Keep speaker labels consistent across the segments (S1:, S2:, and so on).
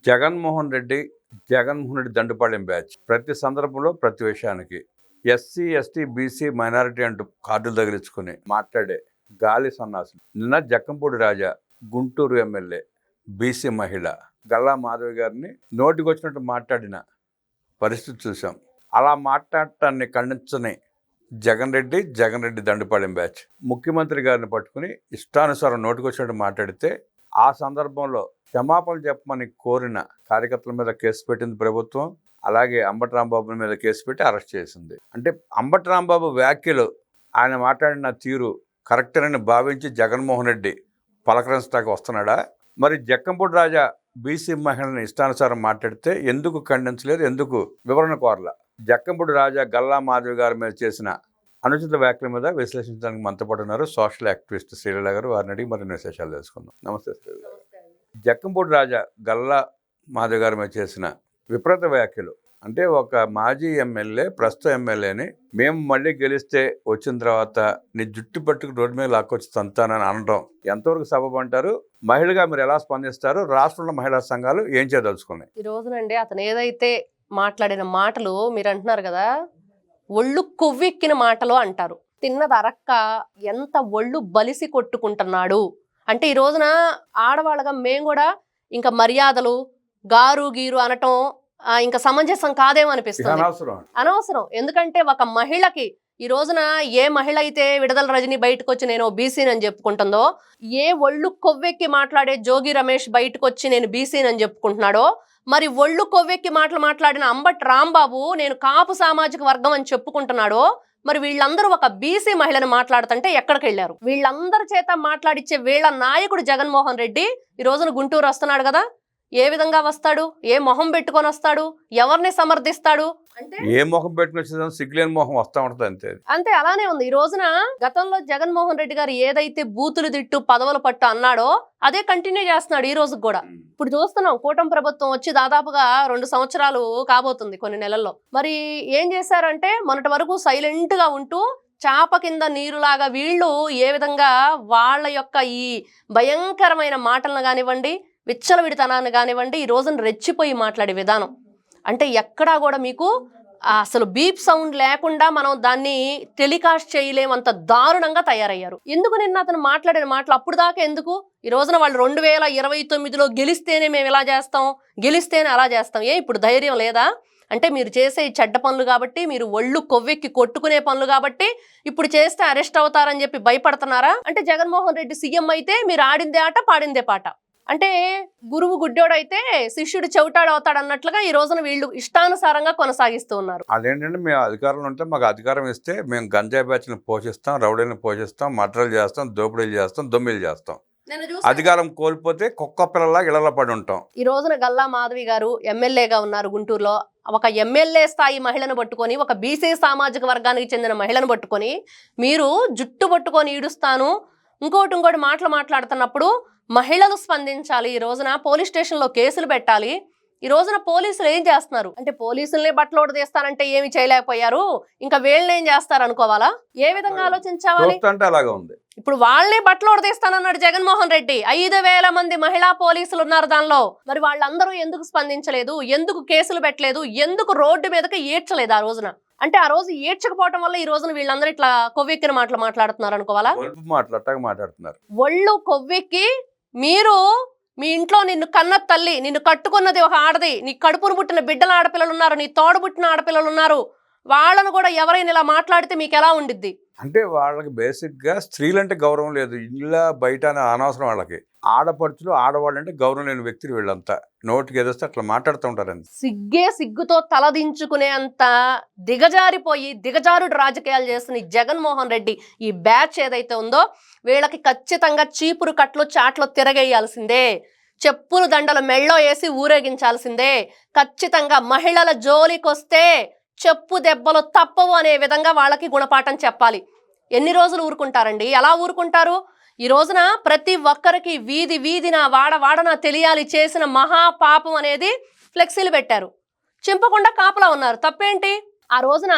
S1: Jaganmohan Reddy, Jaganmohan Reddy Dandupalem batch ప్రతి సందర్భంలో ప్రతి విషయానికి ఎస్సీ, ఎస్టీ, బీసీ, మైనారిటీ అంటూ కార్డులు తగిలించుకుని మాట్లాడే గాలి సన్నాసులు. నిన్న జక్కంపూడి రాజా గుంటూరు ఎమ్మెల్యే బీసీ మహిళ గల్లా మాధవి గారిని నోటికొచ్చినట్టు మాట్లాడిన పరిస్థితి చూసాం. అలా మాట్లాడటాన్ని ఖండించని జగన్ రెడ్డి దండుపాలెం బ్యాచ్ ముఖ్యమంత్రి గారిని పట్టుకుని ఇష్టానుసారం నోటికొచ్చినట్టు మాట్లాడితే ఆ సందర్భంలో క్షమాపణ చెప్పమని కోరిన కార్యకర్తల మీద కేసు పెట్టింది ప్రభుత్వం. అలాగే అంబటి రాంబాబు మీద కేసు పెట్టి అరెస్ట్ చేసింది. అంటే అంబటి రాంబాబు వ్యాఖ్యలు, ఆయన మాట్లాడిన తీరు కరెక్టేనని భావించి జగన్మోహన్ రెడ్డి పలకరించడానికి వస్తున్నాడా? మరి జక్కంపూడి రాజా బీసీ మహిళని ఇష్టానుసారం మాట్లాడితే ఎందుకు ఖండించలేదు, ఎందుకు వివరణ కోరల? జక్కంపూడి రాజా గల్లా మాధవి గారి మీద చేసిన అనుచిత వ్యాఖ్యల మీద విశ్లేషించడానికి మనతో పాటు ఉన్నారు సోషల్ యాక్టివిస్ట్ శ్రీలీల గారు. వారిని అడిగి మరిన్ని విశేషాలు తెలుసుకుందాం. నమస్తే శ్రీలీల గారు. జక్కంపూడి రాజా గల్లా మాధవి గారి మీద చేసిన విపరీత వ్యాఖ్యలు, అంటే ఒక మాజీ ఎమ్మెల్యే ప్రస్తుత ఎమ్మెల్యేని మేము మళ్ళీ గెలిస్తే వచ్చిన తర్వాత నీ జుట్టు పట్టుకు రోడ్డు మీద లాక్కొచ్చి తంతానని అనడం ఎంతవరకు సబబు అంటారు? మహిళగా మీరు ఎలా స్పందిస్తారు? రాష్ట్రంలో మహిళా సంఘాలు ఏం చేయదలుచుకున్నాయి?
S2: ఈ రోజునండి అతను ఏదైతే మాట్లాడిన మాటలు మీరు అంటున్నారు కదా, ఒళ్ళు కొవ్వెక్కిన మాటలు అంటారు. తిన్నది అరక్క ఎంత ఒళ్ళు బలిసి కొట్టుకుంటున్నాడు అంటే, ఈ రోజున ఆడవాళ్ళగా మేము కూడా ఇంకా మర్యాదలు గారు గీరు అనటం ఇంకా సమంజసం కాదేమో అనిపిస్తుంది. అనవసరం. ఎందుకంటే ఒక మహిళకి ఈ రోజున ఏ మహిళ అయితే విడుదల రజని బయటకు వచ్చి నేను బీసీని అని చెప్పుకుంటుందో, ఏ ఒళ్ళు కొవ్వెక్కి మాట్లాడే జోగి రమేష్ బయటకు వచ్చి నేను బీసీని అని చెప్పుకుంటున్నాడో, మరి ఒళ్ళు కొవ్వెక్కి మాట్లాడిన అంబటి రాంబాబు నేను కాపు సామాజిక వర్గం అని చెప్పుకుంటున్నాడో, మరి వీళ్ళందరూ ఒక బీసీ మహిళను మాట్లాడుతుంటే ఎక్కడికి వెళ్ళారు? వీళ్ళందరి చేత మాట్లాడిచ్చే వీళ్ళ నాయకుడు జగన్మోహన్ రెడ్డి ఈ రోజున గుంటూరు వస్తున్నాడు కదా, ఏ విధంగా వస్తాడు? ఏ మొహం పెట్టుకొని వస్తాడు? ఎవరిని సమర్థిస్తాడు? అంటే
S1: ఏ మొహం పెట్టుకుని వచ్చేదాన్ని సిగ్గులేని మొహం వస్తా ఉంటుంది.
S2: అంతే అలానే ఉంది. ఈ రోజున గతంలో జగన్మోహన్ రెడ్డి గారు ఏదైతే బూతులు తిట్టు పదవులు పట్టు అన్నాడో అదే కంటిన్యూ చేస్తున్నాడు ఈ రోజుకి కూడా. ఇప్పుడు చూస్తున్నాం, కూటమి ప్రభుత్వం వచ్చి దాదాపుగా 2 సంవత్సరాలు కాబోతుంది కొన్ని నెలల్లో. మరి ఏం చేశారంటే, మొన్నటి వరకు సైలెంట్ గా ఉంటూ చాప కింద నీరులాగా వీళ్ళు ఏ విధంగా వాళ్ళ యొక్క ఈ భయంకరమైన మాటలను కానివ్వండి, విచ్చలవిడితనాన్ని కానివ్వండి, ఈ రోజున రెచ్చిపోయి మాట్లాడే విధానం అంటే ఎక్కడా కూడా మీకు అసలు బీప్ సౌండ్ లేకుండా మనం దాన్ని టెలికాస్ట్ చేయలేమంత దారుణంగా తయారయ్యారు. ఎందుకు నిన్న అతను మాట్లాడిన మాటలు అప్పుడు దాకా ఎందుకు? ఈ రోజున వాళ్ళు 2029లో గెలిస్తేనే మేము ఇలా చేస్తాం, గెలిస్తేనే అలా చేస్తాం. ఇప్పుడు ధైర్యం లేదా? అంటే మీరు చేసే చెడ్డ పనులు కాబట్టి, మీరు ఒళ్ళు కొవ్వెక్కి కొట్టుకునే పనులు కాబట్టి ఇప్పుడు చేస్తే అరెస్ట్ అవుతారని చెప్పి భయపడుతున్నారా? అంటే జగన్మోహన్ రెడ్డి సీఎం అయితే మీరు ఆడిందే ఆట పాడిందే పాట. అంటే గురువు గుడ్డోడైతే శిష్యుడు చెవిటాడు అవుతాడు అన్నట్లుగా ఈ రోజున వీళ్ళు ఇష్టానుసారంగా కొనసాగిస్తూ ఉన్నారు.
S1: అదేంటంటే మేము అధికారంలో ఉంటే మాకు అధికారం ఇస్తే మేము గంజాయి బ్యాచ్ని పోషిస్తాం, రౌడీని పోషిస్తాం, మర్డర్లు చేస్తాం, దోపిడీలు చేస్తాం, దొమ్మిలు చేస్తాం. అధికారం కోల్పోతే కుక్క పిల్లలా ఇళ్లలో పడి ఉంటాం.
S2: ఈ రోజున గల్లా మాధవి గారు ఎమ్మెల్యేగా ఉన్నారు గుంటూరులో. ఒక ఎమ్మెల్యే స్థాయి మహిళను పట్టుకొని, ఒక బీసీ సామాజిక వర్గానికి చెందిన మహిళను పట్టుకొని మీరు జుట్టు పట్టుకొని ఈడుస్తాను ఇంకోటి మాటలు మాట్లాడుతున్నప్పుడు మహిళలు స్పందించాలి. ఈ రోజున పోలీస్ స్టేషన్లో కేసులు పెట్టాలి. ఈ రోజున పోలీసులు ఏం చేస్తున్నారు అంటే, పోలీసుల్ని బట్టలోడు తీస్తానంటే ఏమి చేయలేకపోయారు, ఇంకా వీళ్ళని ఏం చేస్తారు అనుకోవాలా? ఏ విధంగా ఆలోచించాలి? ఇప్పుడు వాళ్ళని బట్టలోడు తీస్తానన్నాడు జగన్మోహన్ రెడ్డి. 5,000 మంది మహిళా పోలీసులు ఉన్నారు దానిలో. మరి వాళ్ళందరూ ఎందుకు స్పందించలేదు? ఎందుకు కేసులు పెట్టలేదు? ఎందుకు రోడ్డు మీదకి ఈడ్చలేదు ఆ రోజున? అంటే ఆ రోజు ఈడ్చకపోవటం వల్ల ఈ రోజున వీళ్ళందరూ ఇట్లా కొవ్వెక్కిన మాటలు మాట్లాడుతున్నారు అనుకోవాలా? ఒళ్ళు కొవ్వెక్కి మీరు మీ ఇంట్లో నిన్ను కన్న తల్లి, నిన్ను కట్టుకున్నది ఒక ఆడది, నీ కడుపును పుట్టిన బిడ్డల ఆడపిల్లలు ఉన్నారు, నీ తోడు పుట్టిన ఆడపిల్లలు ఉన్నారు, వాళ్ళను కూడా ఎవరైనా ఇలా మాట్లాడితే మీకు ఎలా ఉండిద్ది?
S1: అంటే వాళ్ళకి బేసిక్గా స్త్రీలంటే గౌరవం లేదు, ఇళ్ళ బయట అనవసరం. వాళ్ళకి ఆడపడుచులు ఆడవాళ్ళు అంటే గౌరవం లేని వ్యక్తులు వీళ్ళంతా. నోటికి ఏదొస్తే అట్లా మాట్లాడుతూ ఉంటారండి.
S2: సిగ్గుతో తలదించుకునే అంత దిగజారిపోయి దిగజారుడు రాజకీయాలు చేస్తున్న ఈ జగన్మోహన్ రెడ్డి ఈ బ్యాచ్ ఏదైతే ఉందో, వీళ్ళకి ఖచ్చితంగా చీపురు కట్లు చాట్లో తిరగేయాల్సిందే, చెప్పులు దండలు మెళ్ళో వేసి ఊరేగించాల్సిందే. ఖచ్చితంగా మహిళల జోలికొస్తే చెప్పు దెబ్బలు తప్పవు అనే విధంగా వాళ్ళకి గుణపాఠం చెప్పాలి. ఎన్ని రోజులు ఊరుకుంటారండి? ఎలా ఊరుకుంటారు? ఈ రోజున ప్రతి ఒక్కరికి వీధి వీధిన వాడన తెలియాలి చేసిన మహాపాపం అనేది ఫ్లెక్సీలు పెట్టారు, చింపకుండా కాపలా ఉన్నారు. తప్పేంటి? ఆ రోజున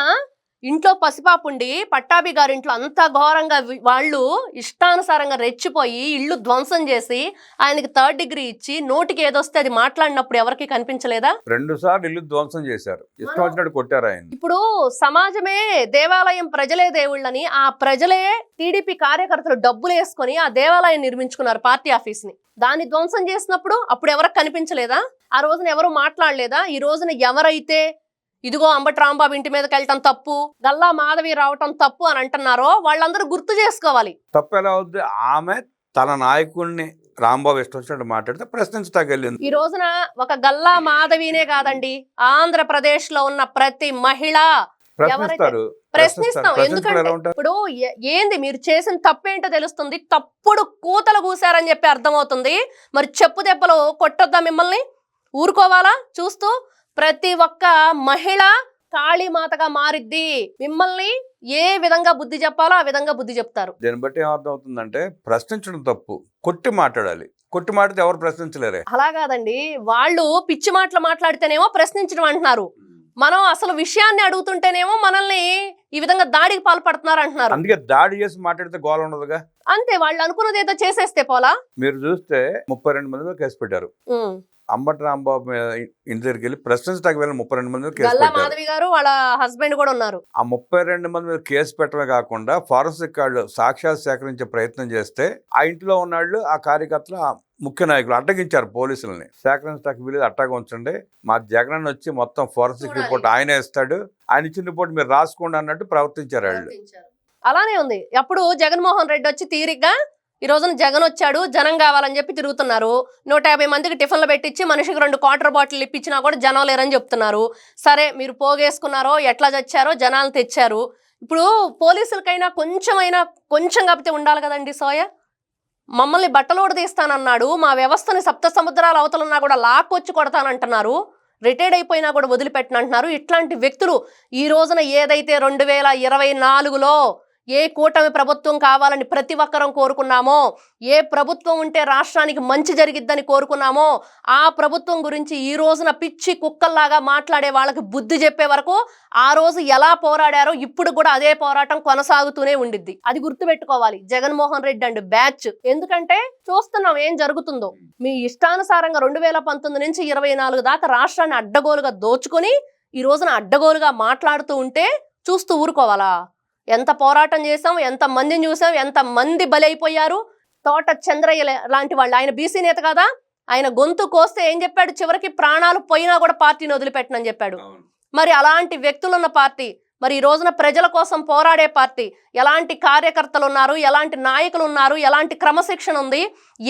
S2: ఇంట్లో పసిపాపుండి పట్టాభి గారి ఇంట్లో అంత ఘోరంగా వాళ్ళు ఇష్టానుసారంగా రెచ్చిపోయి ఇల్లు ధ్వంసం చేసి ఆయనకి 3rd డిగ్రీ ఇచ్చి నోటికి ఏదొస్తే అది మాట్లాడినప్పుడు ఎవరికి కనిపించలేదా?
S1: 2 సార్లు ఇల్లు ధ్వంసం చేశారు, ఇష్టం వచ్చినట్టు కొట్టారు ఆయన.
S2: ఇప్పుడు సమాజమే దేవాలయం, ప్రజలే దేవుళ్ళని, ఆ ప్రజలే టీడీపీ కార్యకర్తలు డబ్బులు వేసుకొని ఆ దేవాలయం నిర్మించుకున్నారు, పార్టీ ఆఫీస్ ని. దాన్ని ధ్వంసం చేసినప్పుడు అప్పుడు ఎవరికి కనిపించలేదా? ఆ రోజున ఎవరు మాట్లాడలేదా? ఈ రోజున ఎవరైతే ఇదిగో అంబటి రాంబాబు ఇంటి మీదకి వెళ్ళటం తప్పు, గల్లా మాధవి రావటం తప్పు అని అంటున్నారో వాళ్ళందరూ గుర్తు చేసుకోవాలి.
S1: తప్పు ఎలా అవుద్ది? ఆమె తన నాయకుడిని రాంబాబు ఇష్టం వచ్చినట్టు మాట్లాడితే ప్రశ్నించటాకెళ్ళింది.
S2: ఈ రోజున ఒక గల్లా మాధవినే కాదండి, ఆంధ్రప్రదేశ్ లో ఉన్న ప్రతి మహిళ ప్రశ్నిస్తాం. ఎందుకంటే ఇప్పుడు ఏంది మీరు చేసిన తప్పేంటో తెలుస్తుంది, తప్పుడు కూతలు కూసారని చెప్పి అర్థమవుతుంది. మరి చెప్పు దెబ్బలు కొట్టొద్దా మిమ్మల్ని? ఊరుకోవాలా చూస్తూ? ప్రతి ఒక్క మహిళ కాళీమాతగా మారిద్ది. మిమ్మల్ని ఏ విధంగా బుద్ధి చెప్పాలో ఆ విధంగా బుద్ధి చెప్తారు.
S1: దీన్ని బట్టి ఏమర్థం అవుతుందంటే ప్రశ్నించడం తప్పు, కొట్టి మాట్లాడాలి. కొట్టి మాట్లాడితే ఎవరు ప్రశ్నించలేరే.
S2: అలా కాదండి, వాళ్ళు పిచ్చి మాటలు మాట్లాడితేనేమో ప్రశ్నించడం అంటున్నారు, మనం అసలు విషయాన్ని అడుగుతుంటేనేమో మనల్ని ఈ విధంగా దాడికి పాల్పడుతున్నారు అంటున్నారు.
S1: అందుకే దాడి చేసి మాట్లాడితే గోల ఉండదుగా.
S2: అంతే, వాళ్ళు అనుకున్నది ఏదో చేసేస్తే పోలా.
S1: మీరు చూస్తే 32 మంది మీద కేసు పెట్టారు. అంబటి రాంబాబు ఇంటి దగ్గరికి వెళ్ళి ప్రశ్నించడానికి వెళ్ళిన 32 మంది మీద కేసు
S2: గల్లా
S1: పెట్టారు.
S2: మాధవి గారు వాళ్ళ హస్బెండ్ కూడా ఉన్నారు.
S1: ఆ 32 మంది మీద కేసు పెట్టడమే కాకుండా ఫారెన్సిక్ వాళ్ళు సాక్ష్యాలు సేకరించే ప్రయత్నం చేస్తే ఆ ఇంట్లో ఉన్నాళ్ళు, ఆ కార్యకర్తలు, ఆ ముఖ్య నాయకులు అడ్డగించారు పోలీసులని. సేకరించడానికి వీళ్ళు అట్టాగా ఉంచండి, మా జగన్ వచ్చి మొత్తం ఫారెన్సిక్ రిపోర్ట్ ఆయనే ఇస్తాడు, ఆయన ఇచ్చిన రిపోర్ట్ మీరు రాసుకోండి అన్నట్టు ప్రవర్తించారు వాళ్ళు.
S2: అలానే ఉంది. అప్పుడు జగన్మోహన్ రెడ్డి వచ్చి తీరిగ్గా ఈ రోజున జగన్ వచ్చాడు, జనం కావాలని చెప్పి తిరుగుతున్నారు. 150 మందికి టిఫిన్లు పెట్టించి మనిషికి 2 క్వార్టర్ బాటిల్ ఇప్పించినా కూడా జనం లేరని చెప్తున్నారు. సరే, మీరు పోగేసుకున్నారో ఎట్లా చచ్చారో జనాలు తెచ్చారు. ఇప్పుడు పోలీసులకైనా కొంచెం కాపితే ఉండాలి కదండి. సోయ మమ్మల్ని బట్టలోడు తీస్తానన్నాడు, మా వ్యవస్థని 7 సముద్రాల అవతలున్నా కూడా లాక్కొచ్చి కొడతానంటున్నారు, రిటైర్డ్ అయిపోయినా కూడా వదిలిపెట్టనంటున్నారు. ఇట్లాంటి వ్యక్తులు ఈ రోజున ఏదైతే 2024లో ఏ కూటమి ప్రభుత్వం కావాలని ప్రతి ఒక్కరం కోరుకున్నామో, ఏ ప్రభుత్వం ఉంటే రాష్ట్రానికి మంచి జరిగిద్దని కోరుకున్నామో, ఆ ప్రభుత్వం గురించి ఈ రోజున పిచ్చి కుక్కల్లాగా మాట్లాడే వాళ్ళకి బుద్ధి చెప్పే వరకు ఆ రోజు ఎలా పోరాడారో ఇప్పుడు కూడా అదే పోరాటం కొనసాగుతూనే ఉండిద్ది. అది గుర్తుపెట్టుకోవాలి జగన్మోహన్ రెడ్డి అండ్ బ్యాచ్. ఎందుకంటే చూస్తున్నాం ఏం జరుగుతుందో. మీ ఇష్టానుసారంగా 2019 నుంచి 24 దాకా రాష్ట్రాన్ని అడ్డగోలుగా దోచుకొని ఈ రోజున అడ్డగోలుగా మాట్లాడుతూ ఉంటే చూస్తూ ఊరుకోవాలా? ఎంత పోరాటం చేసాం, ఎంత మందిని చూసాం, ఎంత మంది బలైపోయారు. తోట చంద్రయ్య లాంటి వాళ్ళు, ఆయన బీసీ నేత కదా, ఆయన గొంతు కోస్తే ఏం చెప్పాడు, చివరికి ప్రాణాలు పోయినా కూడా పార్టీని వదిలిపెట్టనని చెప్పాడు. మరి అలాంటి వ్యక్తులున్న పార్టీ, మరి ఈ రోజున ప్రజల కోసం పోరాడే పార్టీ, ఎలాంటి కార్యకర్తలు ఉన్నారు, ఎలాంటి నాయకులు ఉన్నారు, ఎలాంటి క్రమశిక్షణ ఉంది,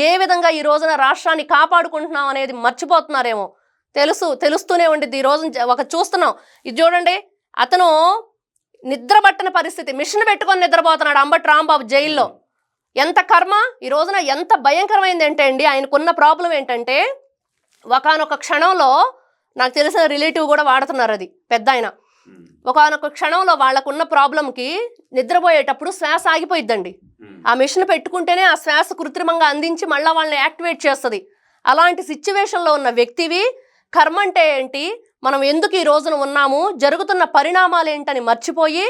S2: ఏ విధంగా ఈ రోజున రాష్ట్రాన్ని కాపాడుకుంటున్నాం అనేది మర్చిపోతున్నారేమో. తెలుస్తూనే ఉండిద్ది. ఈ రోజు ఒక చూస్తున్నాం, ఇది చూడండి, అతను నిద్రపట్టని పరిస్థితి, మిషన్ పెట్టుకొని నిద్రపోతున్నాడు అంబటి రాంబాబు జైల్లో. ఎంత కర్మ! ఈ రోజున ఎంత భయంకరమైంది అంటే అండి, ఆయనకున్న ప్రాబ్లం ఏంటంటే, ఒకానొక క్షణంలో నాకు తెలిసిన రిలేటివ్ కూడా వాడుతున్నారు, అది పెద్ద ఆయన. ఒకానొక క్షణంలో వాళ్ళకున్న ప్రాబ్లంకి నిద్రపోయేటప్పుడు శ్వాస ఆగిపోయిద్దండి. ఆ మిషన్ పెట్టుకుంటేనే ఆ శ్వాస కృత్రిమంగా అందించి మళ్ళీ వాళ్ళని యాక్టివేట్ చేస్తుంది. అలాంటి సిచ్యువేషన్లో ఉన్న వ్యక్తివి కర్మ అంటే ఏంటి, మనం ఎందుకు ఈ రోజున ఉన్నాము, జరుగుతున్న పరిణామాలు ఏంటని మర్చిపోయి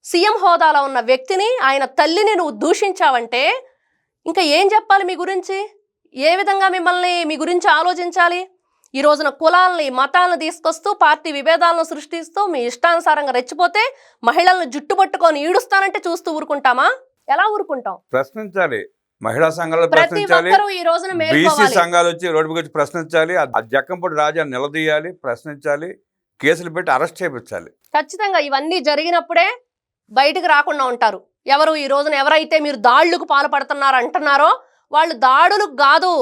S2: సీఎం హోదాలో ఉన్న వ్యక్తిని, ఆయన తల్లిని నువ్వు దూషించావంటే ఇంకా ఏం చెప్పాలి మీ గురించి? ఏ విధంగా మిమ్మల్ని మీ గురించి ఆలోచించాలి? ఈ రోజున కులాలని, మతాలను తీసుకొస్తూ పార్టీ విభేదాలను సృష్టిస్తూ మీ ఇష్టానుసారంగా రెచ్చిపోతే మహిళలను జుట్టుపట్టుకొని ఈడుస్తానంటే చూస్తూ ఊరుకుంటామా? ఎలా ఊరుకుంటాం?
S1: ప్రశ్నించాలి. మహిళా సంఘాలు ప్రశ్నించాలి, బీసీ సంఘాలు వచ్చి రోడ్డుకి వచ్చి ప్రశ్నించాలి, ఆ జక్కంపూడి రాజాని నిలదీయాలి, ప్రశ్నించాలి, కేసులు పెట్టి అరెస్ట్ చేయించాలి.
S2: ఖచ్చితంగా ఇవన్నీ జరిగినప్పుడే బయటకు రాకుండా ఉంటారు. ఎవరు ఈ రోజున ఎవరైతే మీరు దాడులకు పాల్పడుతున్నారు అంటున్నారో వాళ్ళు దాడులకు కాదు,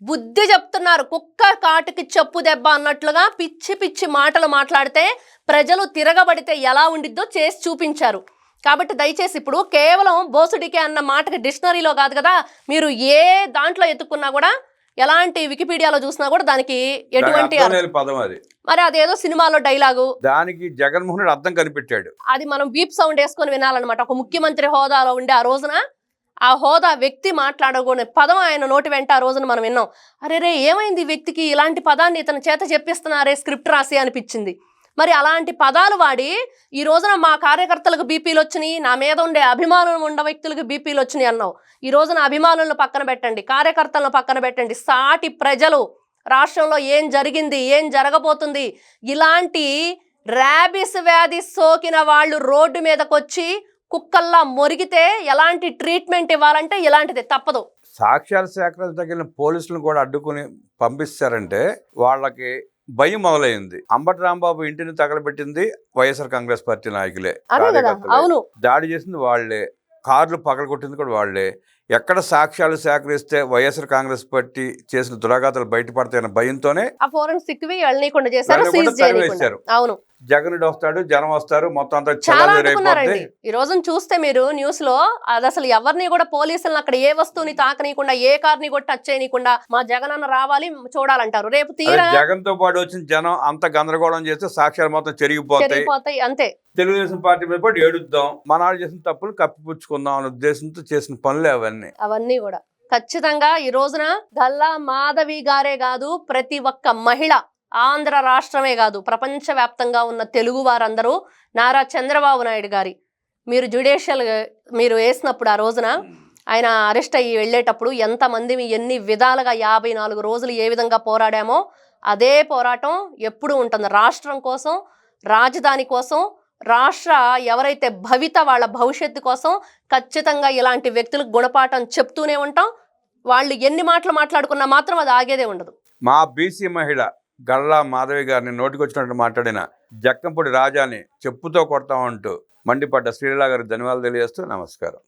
S2: బుద్ధి చెప్తున్నారు. కుక్క కాటుకి చెప్పు దెబ్బ అన్నట్లుగా పిచ్చి పిచ్చి మాటలు మాట్లాడితే ప్రజలు తిరగబడితే ఎలా ఉండిద్దో చేసి చూపించారు. కాబట్టి దయచేసి ఇప్పుడు కేవలం బోసుడికే అన్న మాటకి డిక్షనరీలో కాదు కదా, మీరు ఏ దాంట్లో ఎత్తుకున్నా కూడా, ఎలాంటి వికీపీడియాలో చూసినా కూడా దానికి ఎటువంటి
S1: పదం అది.
S2: మరి అదేదో సినిమాలో డైలాగు,
S1: దానికి జగన్మోహన్ రెడ్డి అర్థం కనిపెట్టాడు.
S2: అది మనం బీప్ సౌండ్ వేసుకొని వినాలన్నమాట. ఒక ముఖ్యమంత్రి హోదాలో ఉండే ఆ రోజున ఆ హోదా వ్యక్తి మాట్లాడకూడని పదం ఆయన నోటి వెంట ఆ రోజున మనం విన్నాం. అరే రే, ఏమైంది వ్యక్తికి, ఇలాంటి పదాన్ని ఇతని చేత చెప్పిస్తున్నారే స్క్రిప్ట్ రాసి అనిపించింది. మరి అలాంటి పదాలు వాడి ఈ రోజున మా కార్యకర్తలకు బీపీలు వచ్చినాయి, నా మీద ఉండే అభిమానం ఉన్న వ్యక్తులకు బీపీలు వచ్చినాయి అన్నావు. ఈ రోజున అభిమానులను పక్కన పెట్టండి, కార్యకర్తలను పక్కన పెట్టండి, సాటి ప్రజలు రాష్ట్రంలో ఏం జరిగింది, ఏం జరగబోతుంది, ఇలాంటి ర్యాబిస్ వ్యాధి సోకిన వాళ్ళు రోడ్డు మీదకి వచ్చి కుక్కల్లా మొరిగితే ఎలాంటి ట్రీట్మెంట్ ఇవ్వాలంటే ఇలాంటిది తప్పదు.
S1: సాక్ష్యాలు సేకరించగలిగిన పోలీసులను కూడా అడ్డుకుని పంపిస్తారంటే వాళ్ళకి భయం మొదలైంది. అంబటి రాంబాబు ఇంటిని తగలబెట్టింది వైఎస్ఆర్ కాంగ్రెస్ పార్టీ నాయకులే,
S2: అదే కదా.
S1: కార్యకర్తలే.
S2: అవును,
S1: దాడి చేసింది వాళ్లే, కార్లు పగలగొట్టింది కూడా వాళ్లే. ఎక్కడ సాక్ష్యాలు సేకరిస్తే వైఎస్ఆర్ కాంగ్రెస్ పార్టీ చేసిన దురాఘాతాలు బయటపడతాయన్న భయంతోనే
S2: ఆ ఫోరెన్సిక్ వి వెళ్ళనీయకుండా చేశారు, సీజ్ చేయనీయకుండా. అవును,
S1: జగన్ వస్తాడు, జనం వస్తారు, మొత్తం అంతా
S2: చాలా
S1: చెల్లరేగిపోద్ది.
S2: అడ్డుకున్నారండి. ఈ రోజున చూస్తే మీరు న్యూస్ లో అది అసలు ఎవరిని కూడా పోలీసులను అక్కడ ఏ వస్తువుని తాకనీయకుండా, ఏ కార్ని కూడా టచ్ చేయనీయకుండా మా జగన్ అన్న రావాలి చూడాలంటారు. రేపు తీరా
S1: జగన్ తో పాటు వచ్చిన జనం అంత గందరగోళం చేస్తే సాక్ష్యాలు మొత్తం చెరిగిపోతాయి.
S2: అంతే.
S1: తెలుగుదేశం పార్టీ మీద పడి ఏడుద్దాం, మనాడు చేసిన తప్పులు కప్పిపుచ్చుకుందాం అనే ఉద్దేశంతో చేసిన పనులు
S2: అవన్నీ కూడా ఖచ్చితంగా ఈ రోజున గల్లా మాధవి గారే కాదు, ప్రతి ఒక్క మహిళ, ఆంధ్ర రాష్ట్రమే కాదు ప్రపంచ వ్యాప్తంగా ఉన్న తెలుగు వారందరూ నారా చంద్రబాబు నాయుడు గారి మీరు జ్యుడిషియల్ మీరు వేసినప్పుడు ఆ రోజున ఆయన అరెస్ట్ అయ్యి వెళ్ళేటప్పుడు ఎంతమంది ఎన్ని విధాలుగా 54 రోజులు ఏ విధంగా పోరాడామో అదే పోరాటం ఎప్పుడు ఉంటుంది. రాష్ట్రం కోసం, రాజధాని కోసం, రాష్ట్ర ఎవరైతే భవిత వాళ్ళ భవిష్యత్తు కోసం ఖచ్చితంగా ఇలాంటి వ్యక్తులకు గుణపాఠం చెప్తూనే ఉంటాం. వాళ్ళు ఎన్ని మాటలు మాట్లాడుకున్నా మాత్రం అది ఆగేదే ఉండదు.
S1: మా బీసీ మహిళ గల్లా మాధవి గారిని నోటికొచ్చినట్టు మాట్లాడిన జక్కంపూడి రాజాని చెప్పుతో కొడతామంటూ మండిపడ్డ శ్రీలీల గారికి ధన్యవాదాలు తెలియజేస్తూ నమస్కారం.